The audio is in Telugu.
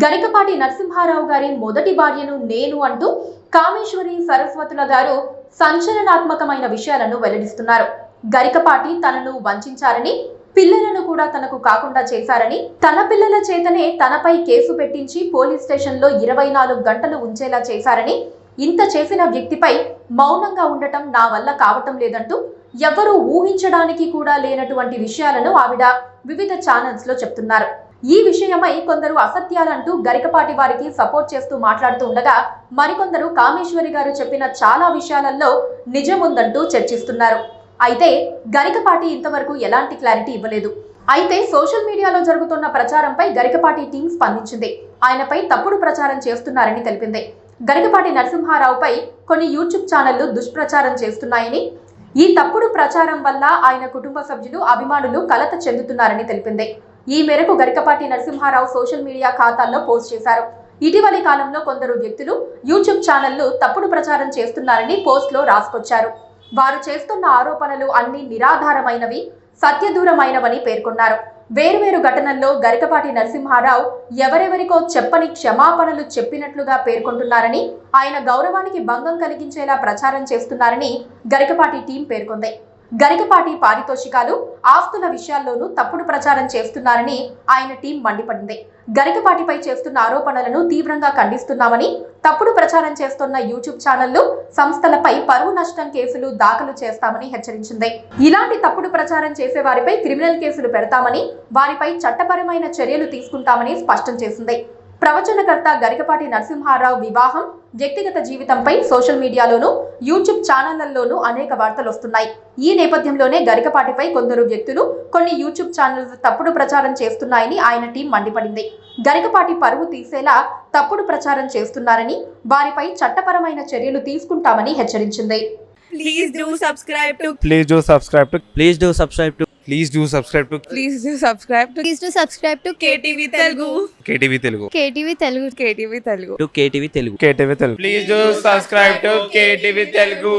గరికపాటి నరసింహారావు గారి మొదటి భార్యను నేను అంటూ కామేశ్వరి సరస్వతుల గారు సంచలనాత్మకమైన విషయాలను వెల్లడిస్తున్నారు. గరికపాటి తనను వంచారని, పిల్లలను కూడా తనకు కాకుండా చేశారని, తన పిల్లల చేతనే తనపై కేసు పెట్టించి పోలీస్ స్టేషన్లో 24 గంటలు ఉంచేలా చేశారని, ఇంత చేసిన వ్యక్తిపై మౌనంగా ఉండటం నా వల్ల కావటం లేదంటూ ఎవ్వరూ ఊహించడానికి కూడా లేనటువంటి విషయాలను ఆవిడ వివిధ ఛానల్స్ లో చెప్తున్నారు. ఈ విషయమై కొందరు అసత్యాలంటూ గరికపాటి వారికి సపోర్ట్ చేస్తూ మాట్లాడుతూ ఉండగా, మరికొందరు కామేశ్వరి గారు చెప్పిన చాలా విషయాలలో నిజముందంటూ చర్చిస్తున్నారు. అయితే గరికపాటి ఇంతవరకు ఎలాంటి క్లారిటీ ఇవ్వలేదు. అయితే సోషల్ మీడియాలో జరుగుతున్న ప్రచారంపై గరికపాటి టీం స్పందించింది. ఆయనపై తప్పుడు ప్రచారం చేస్తున్నారని తెలిపింది. గరికపాటి నరసింహారావుపై కొన్ని యూట్యూబ్ ఛానళ్లు దుష్ప్రచారం చేస్తున్నాయని, ఈ తప్పుడు ప్రచారం వల్ల ఆయన కుటుంబ సభ్యులు, అభిమానులు కలత చెందుతున్నారని తెలిపింది. ఈ మేరకు గరికపాటి నరసింహారావు సోషల్ మీడియా ఖాతాల్లో పోస్ట్ చేశారు. ఇటీవలి కాలంలో కొందరు వ్యక్తులు యూట్యూబ్ ఛానళ్లు తప్పుడు ప్రచారం చేస్తున్నారని పోస్ట్లో రాసుకొచ్చారు. వారు చేస్తున్న ఆరోపణలు అన్ని నిరాధారమైనవి, సత్యదూరమైనవని పేర్కొన్నారు. వేర్వేరు ఘటనల్లో గరికపాటి నరసింహారావు ఎవరెవరికో చెప్పని క్షమాపణలు చెప్పినట్లుగా పేర్కొంటున్నారని, ఆయన గౌరవానికి భంగం కలిగించేలా ప్రచారం చేస్తున్నారని గరికపాటి టీం పేర్కొంది. గరికపాటి పారితోషికాలు, ఆస్తుల విషయాల్లోనూ తప్పుడు ప్రచారం చేస్తున్నారని ఆయన టీం మండిపడింది. గరికపాటిపై చేస్తున్న ఆరోపణలను తీవ్రంగా ఖండిస్తున్నామని, తప్పుడు ప్రచారం చేస్తున్న యూట్యూబ్ ఛానళ్లు, సంస్థలపై పరువు నష్టం కేసులు దాఖలు చేస్తామని హెచ్చరించింది. ఇలాంటి తప్పుడు ప్రచారం చేసే వారిపై క్రిమినల్ కేసులు పెడతామని, వారిపై చట్టపరమైన చర్యలు తీసుకుంటామని స్పష్టం చేసింది. ప్రవచనకర్త గరికపాటి నరసింహారావు వివాహం, వ్యక్తిగత జీవితంపై సోషల్ మీడియాలోనూ, యూట్యూబ్ ఛానళ్లలోనూ అనేక వార్తలు వస్తున్నాయి. ఈ నేపథ్యంలోనే గరికపాటిపై కొందరు వ్యక్తులు, కొన్ని యూట్యూబ్ ఛానల్స్ తప్పుడు ప్రచారం చేస్తున్నాయని ఆయన టీం మండిపడింది. గరికపాటి పరువు తీసేలా తప్పుడు ప్రచారం చేస్తున్నారని, వారిపై చట్టపరమైన చర్యలు తీసుకుంటామని హెచ్చరించింది. Please do subscribe to Please do subscribe to Please do subscribe to Please do subscribe to Please do subscribe to Please do subscribe to KTV Telugu. KTV Telugu. KTV Telugu. KTV Telugu. KTV Telugu. KTV Telugu. Please do subscribe to KTV Telugu.